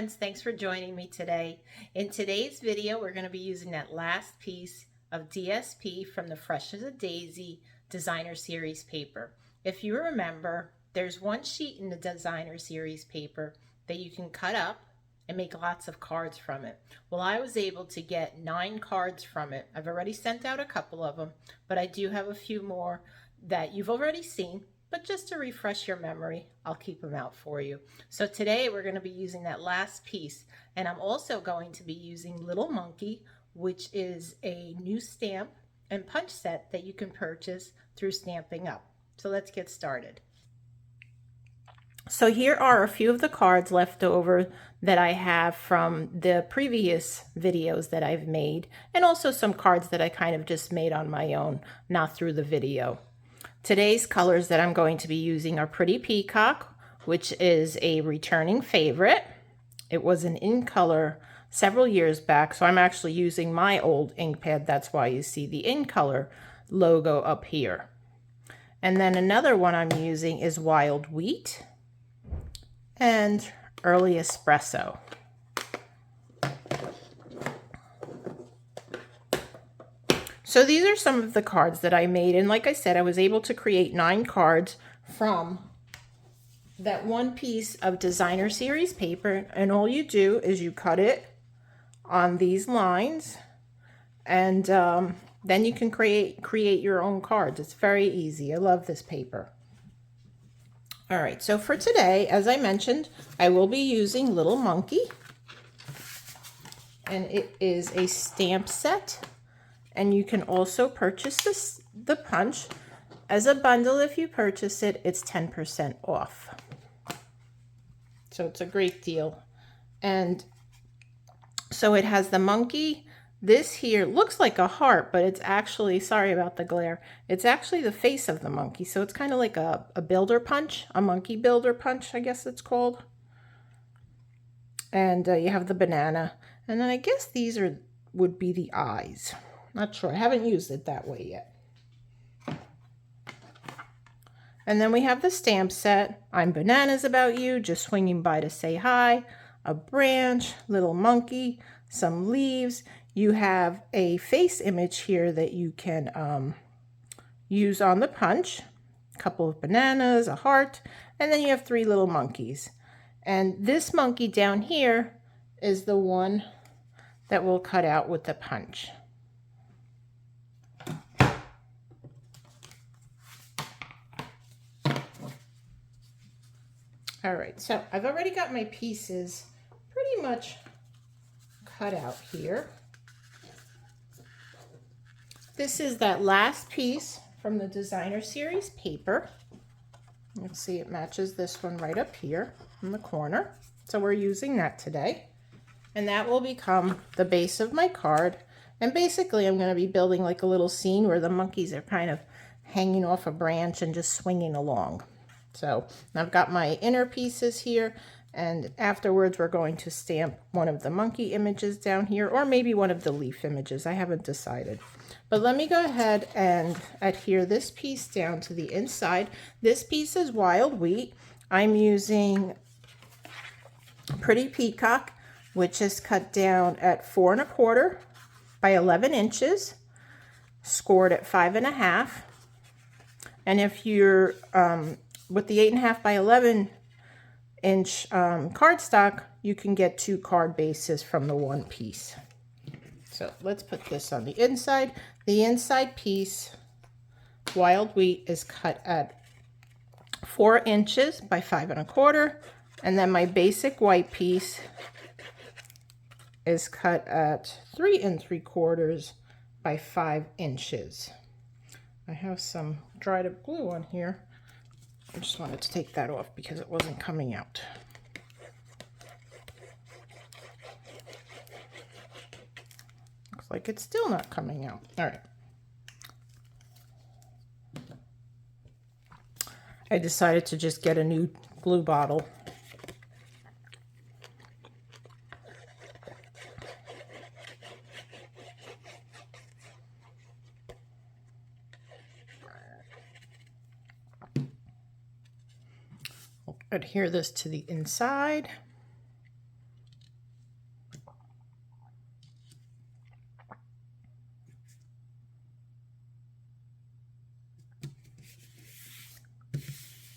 friends, thanks for joining me today. In today's video, we're going to be using that last piece of DSP from the Fresh as a Daisy Designer Series paper. If you remember, there's one sheet in the Designer Series paper that you can cut up and make lots of cards from it. Well, I was able to get 9 cards from it. I've already sent out a couple of them, but I do have a few more that you've already seen. But just to refresh your memory, I'll keep them out for you. So today we're going to be using that last piece, and I'm also going to be using Little Monkey, which is a new stamp and punch set that you can purchase through Stampin' Up. So let's get started. So here are a few of the cards left over that I have from the previous videos that I've made, and also some cards that I kind of just made on my own, not through the video. Today's colors that I'm going to be using are Pretty Peacock, which is a returning favorite. It was an in color several years back, so I'm actually using my old ink pad. That's why you see the in color logo up here. And then another one I'm using is Wild Wheat and Early Espresso. So these are some of the cards that I made, and like I said, I was able to create 9 cards from that one piece of Designer Series paper, and all you do is you cut it on these lines, and then you can create your own cards. It's very easy. I love this paper. All right, so for today, as I mentioned, I will be using Little Monkey, and it is a stamp set. And you can also purchase the punch as a bundle. If you purchase it, it's 10% off. So it's a great deal. And so it has the monkey. This here looks like a heart, but it's actually, sorry about the glare, it's actually the face of the monkey. So it's kind of like a builder punch, a monkey builder punch, I guess it's called. And you have the banana. And then I guess these would be the eyes. Not sure. I haven't used it that way yet. And then we have the stamp set. I'm Bananas About You, Just Swinging By to Say Hi, a branch, Little Monkey, some leaves. You have a face image here that you can use on the punch. A couple of bananas, a heart, and then you have 3 little monkeys. And this monkey down here is the one that we'll cut out with the punch. All right, so I've already got my pieces pretty much cut out here. This is that last piece from the Designer Series paper. Let's see, it matches this one right up here in the corner. So we're using that today. And that will become the base of my card. And basically I'm going to be building like a little scene where the monkeys are kind of hanging off a branch and just swinging along. So I've got my inner pieces here, and afterwards we're going to stamp one of the monkey images down here, or maybe one of the leaf images. I haven't decided. But let me go ahead and adhere this piece down to the inside. This piece is Wild Wheat. I'm using Pretty Peacock, which is cut down at 4 1/4 by 11 inches, scored at 5 1/2. And if you're with the 8 1/2 by 11 inch cardstock, you can get 2 card bases from the one piece. So let's put this on the inside. The inside piece, Wild Wheat, is cut at 4 inches by 5 1/4. And then my basic white piece is cut at 3 3/4 by 5 inches. I have some dried up glue on here. I just wanted to take that off because it wasn't coming out. Looks like it's still not coming out. All right. I decided to just get a new glue bottle. Adhere this to the inside.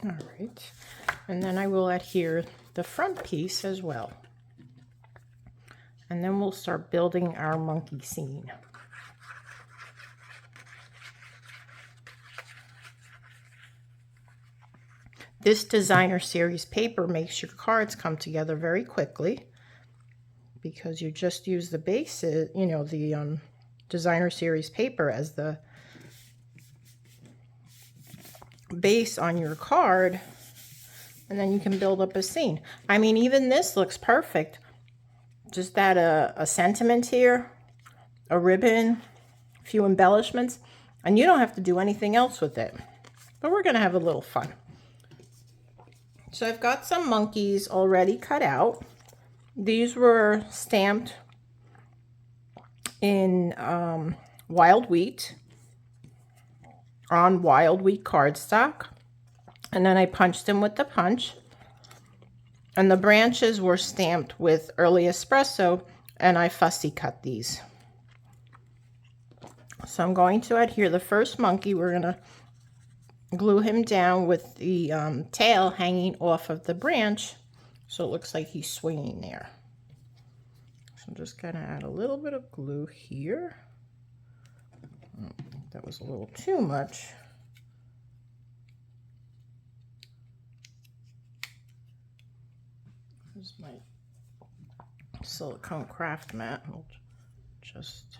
All right, and then I will adhere the front piece as well. And then we'll start building our monkey scene. This designer series paper makes your cards come together very quickly because you just use the bases, you know, the designer series paper as the base on your card, and then you can build up a scene. I mean, even this looks perfect. Just add a sentiment here, a ribbon, a few embellishments, and you don't have to do anything else with it. But we're going to have a little fun. So I've got some monkeys already cut out. These were stamped in wild wheat on wild wheat cardstock, and then I punched them with the punch, and the branches were stamped with early espresso, and I fussy cut these. So I'm going to adhere the first monkey. We're going to glue him down with the tail hanging off of the branch, so it looks like he's swinging there. So I'm just going to add a little bit of glue here. That was a little too much. Here's my silicone craft mat. We'll just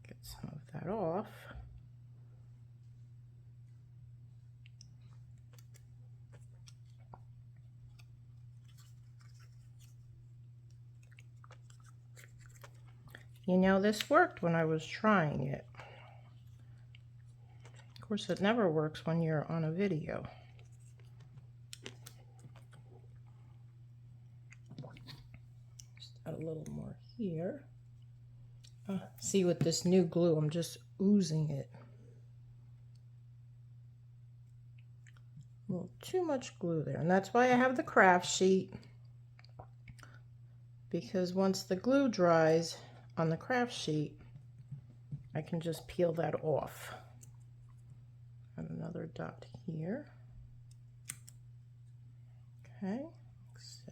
get some of that off. You know, this worked when I was trying it. Of course, it never works when you're on a video. Just add a little more here. See, with this new glue, I'm just oozing it. A little too much glue there, and that's why I have the craft sheet, because once the glue dries on the craft sheet, I can just peel that off. And another dot here. Okay, so,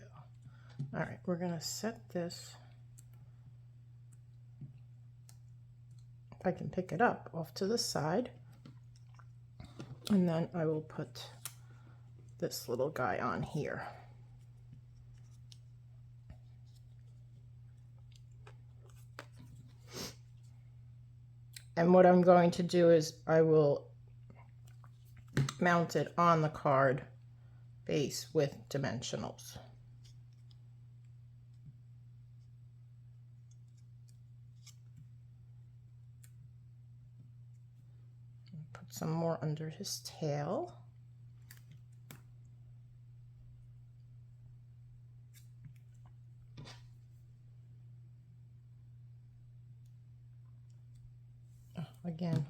all right, we're gonna set this, if I can pick it up, off to the side, and then I will put this little guy on here. And what I'm going to do is I will mount it on the card base with dimensionals. Put some more under his tail. Again,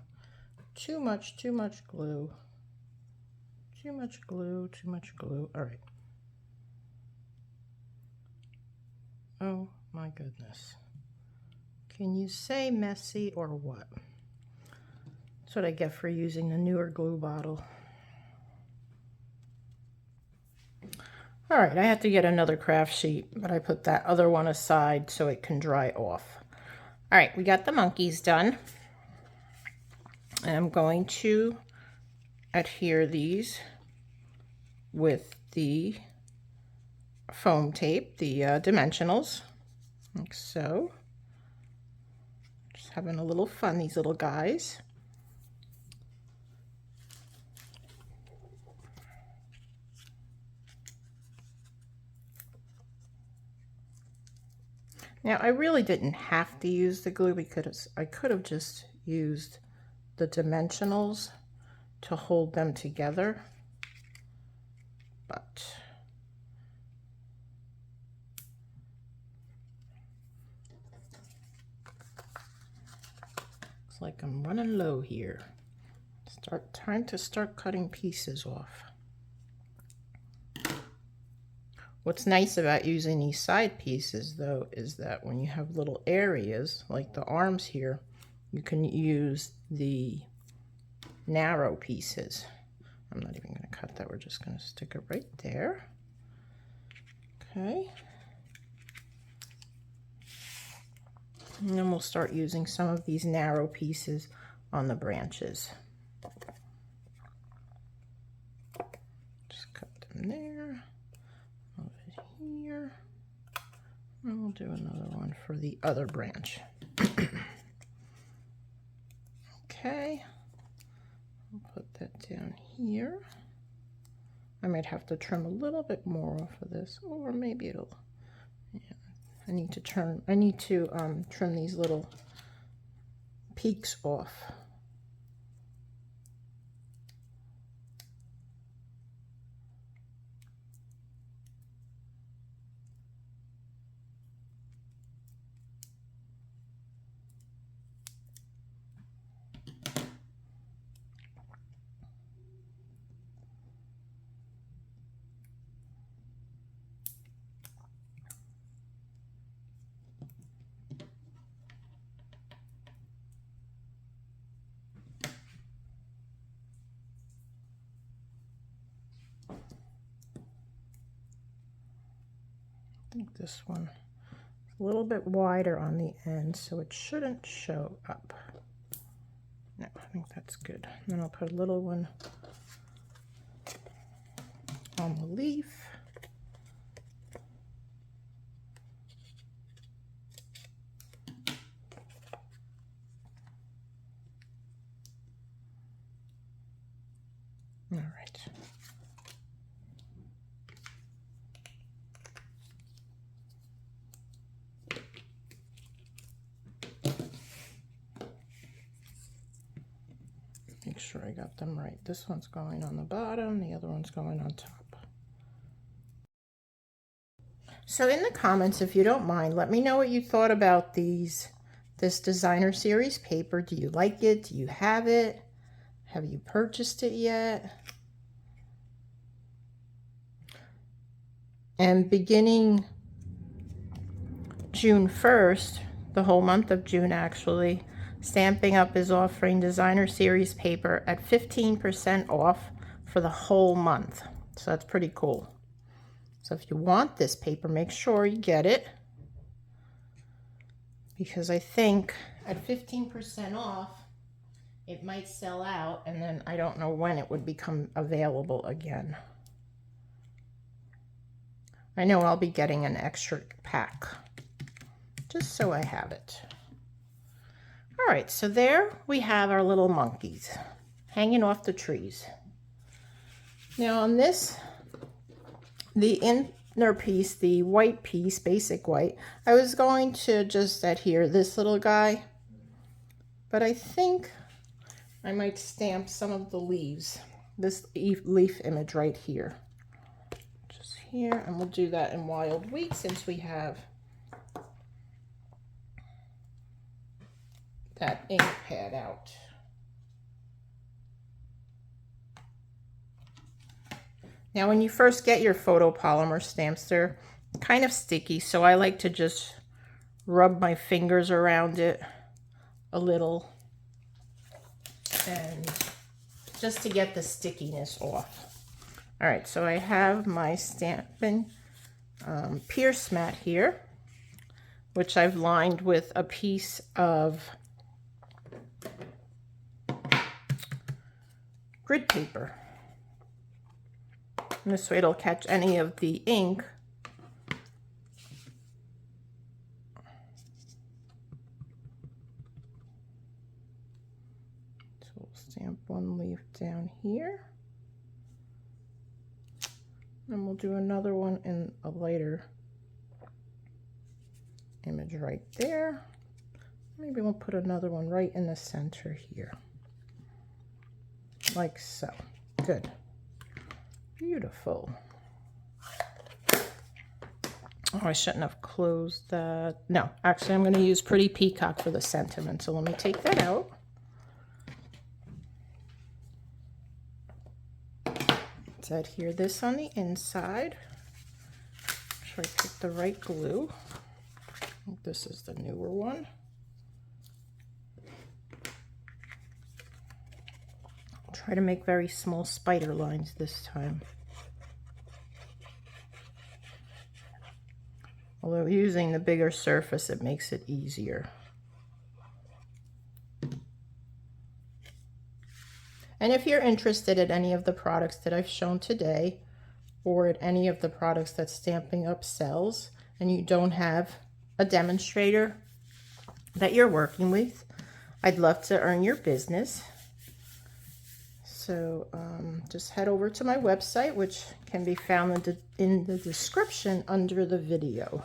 too much glue. Too much glue, too much glue. All right. Oh my goodness. Can you say messy or what? That's what I get for using the newer glue bottle. All right, I have to get another craft sheet, but I put that other one aside so it can dry off. All right, we got the monkeys done. And I'm going to adhere these with the foam tape, the dimensionals, like so. Just having a little fun, these little guys. Now, I really didn't have to use the glue because I could have just used the dimensionals to hold them together, but looks like I'm running low here. Time to start cutting pieces off. What's nice about using these side pieces though is that when you have little areas like the arms here, you can use the narrow pieces. I'm not even going to cut that. We're just going to stick it right there. Okay. And then we'll start using some of these narrow pieces on the branches. Just cut them there, move it here, and we'll do another one for the other branch. Okay, I'll put that down here. I might have to trim a little bit more off of this, or maybe it'll, yeah. I need to trim these little peaks off. I think this one is a little bit wider on the end, so it shouldn't show up. No, I think that's good. And then I'll put a little one on the leaf. All right. Make sure I got them right. This one's going on the bottom, the other one's going on top. So in the comments, if you don't mind, let me know what you thought about this designer series paper. Do you like it? Do you have it? Have you purchased it yet? And beginning June 1st, the whole month of June actually, Stampin' Up! Is offering designer series paper at 15% off for the whole month. So that's pretty cool. So if you want this paper, make sure you get it, because I think at 15% off, it might sell out, and then I don't know when it would become available again. I know I'll be getting an extra pack, just so I have it. All right, so there we have our little monkeys hanging off the trees. Now on this, the inner piece, the white piece, basic white, I was going to just adhere this little guy, but I think I might stamp some of the leaves, this leaf image right here. Just here, and we'll do that in Wild Wheat since we have that ink pad out. Now when you first get your photopolymer stamps, they're kind of sticky, so I like to just rub my fingers around it a little, and just to get the stickiness off. All right, so I have my Stampin' Pierce mat here, which I've lined with a piece of grid paper. And this way it'll catch any of the ink. So we'll stamp one leaf down here. And we'll do another one in a lighter image right there. Maybe we'll put another one right in the center here. Like so. Good. Beautiful. Oh, I shouldn't have closed that. No, actually I'm going to use Pretty Peacock for the sentiment. So let me take that out. Let's adhere this on the inside. Make sure I pick the right glue. I think this is the newer one. Try to make very small spider lines this time. Although using the bigger surface, it makes it easier. And if you're interested in any of the products that I've shown today, or at any of the products that Stampin' Up sells, and you don't have a demonstrator that you're working with, I'd love to earn your business. So just head over to my website, which can be found in the description under the video.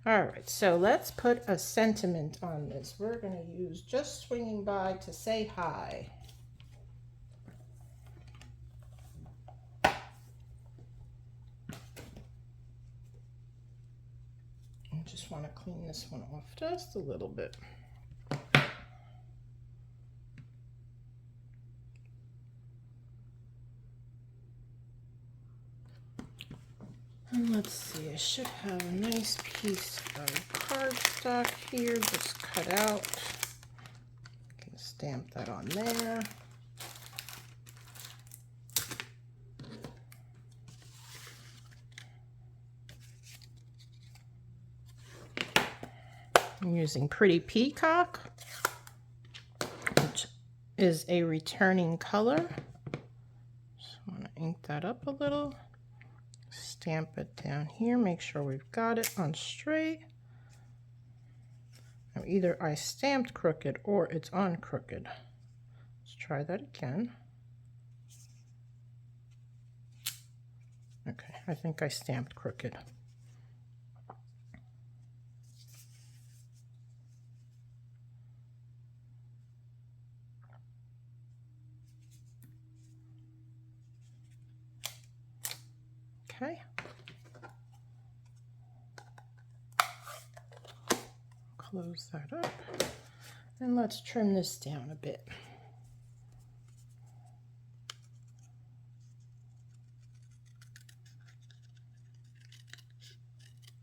All right, so let's put a sentiment on this. We're going to use just swinging by to say hi. I just want to clean this one off just a little bit. And let's see, I should have a nice piece of cardstock here, just cut out. I can stamp that on there. I'm using Pretty Peacock, which is a returning color. Just want to ink that up a little. Stamp it down here, make sure we've got it on straight. Now either I stamped crooked or it's on crooked. Let's try that again. Okay, I think I stamped crooked. Okay. Close that up. And let's trim this down a bit.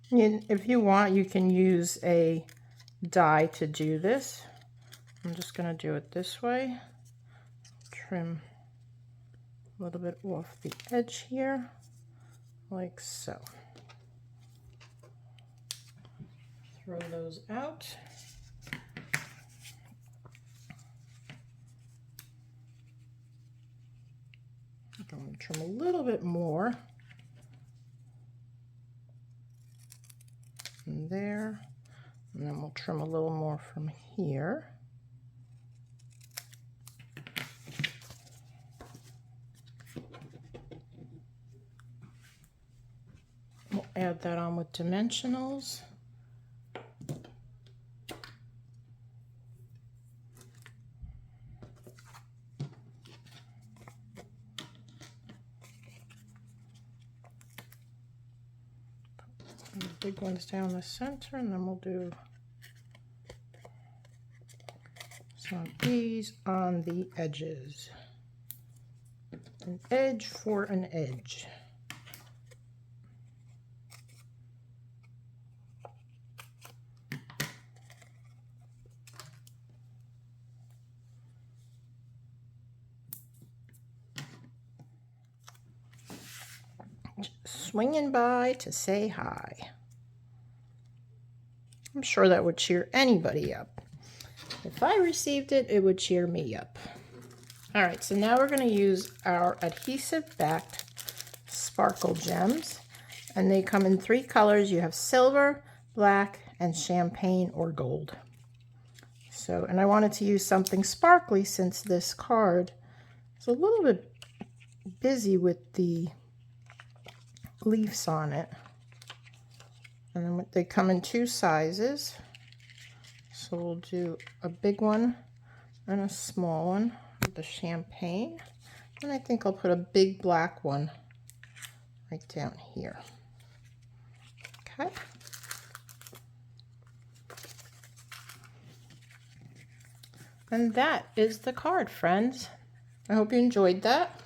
And if you want, you can use a die to do this. I'm just going to do it this way. Trim a little bit off the edge here, like so. Throw those out. I'm going to trim a little bit more. And there. And then we'll trim a little more from here. We'll add that on with dimensionals. The big ones down the center, and then we'll do some of these on the edges. An edge for an edge. Swinging by to say hi. I'm sure that would cheer anybody up. If I received it, it would cheer me up. All right, so now we're going to use our adhesive-backed sparkle gems, and they come in 3 colors. You have silver, black, and champagne or gold. So, and I wanted to use something sparkly since this card is a little bit busy with the leaves on it. And then they come in 2 sizes. So we'll do a big one and a small one with the champagne. And I think I'll put a big black one right down here. Okay. And that is the card, friends. I hope you enjoyed that.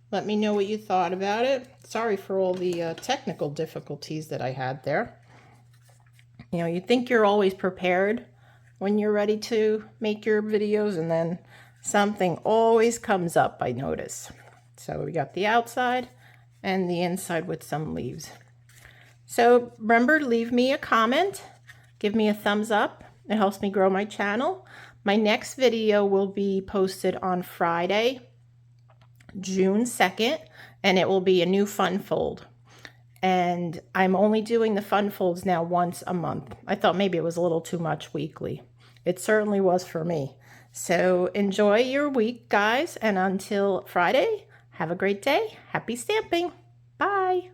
Let me know what you thought about it. Sorry for all the technical difficulties that I had there. You know, you think you're always prepared when you're ready to make your videos, and then Something always comes up, I notice. So we got the outside and the inside with some leaves. So remember, leave me a comment, give me a thumbs up. It helps me grow my channel. My next video will be posted on Friday, June 2nd, and it will be a new fun fold. And I'm only doing the fun folds now once a month. I thought maybe it was a little too much weekly. It certainly was for me. So enjoy your week, guys, and until Friday, have a great day. Happy stamping. Bye.